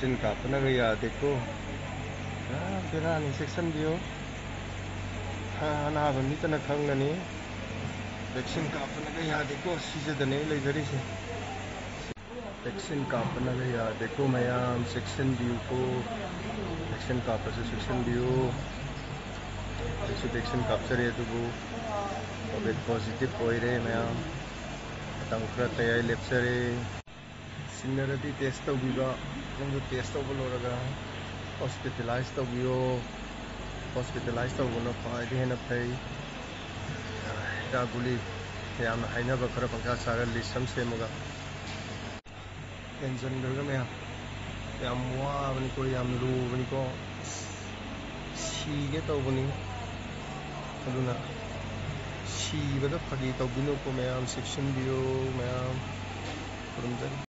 Vaccine kaapanaga yaadeko. Berani section view. Anaba mitana khangani. Vaccine kaapanaga yaadeko sijadane lejarise. Vaccine kaapanaga yaadeko mayam section view ko. Vaccine kaapase section view. Vaccine kaapsare adubu COVID positive oire mayam. Tangkra tayai lepsare. Sinarati test tawbiba. Nangdu test tawbaloraga. Hospitalized tawbiyo. Hospitalized tawbana faidi hena pay. Guli yamna hainaba khara pangka saga lisam semaga. Tension garga mayam. Yam wabani ko yam lubani ko. Sige tawbani. Aduna Shibada Pagi Tobino Mayam section view Mayam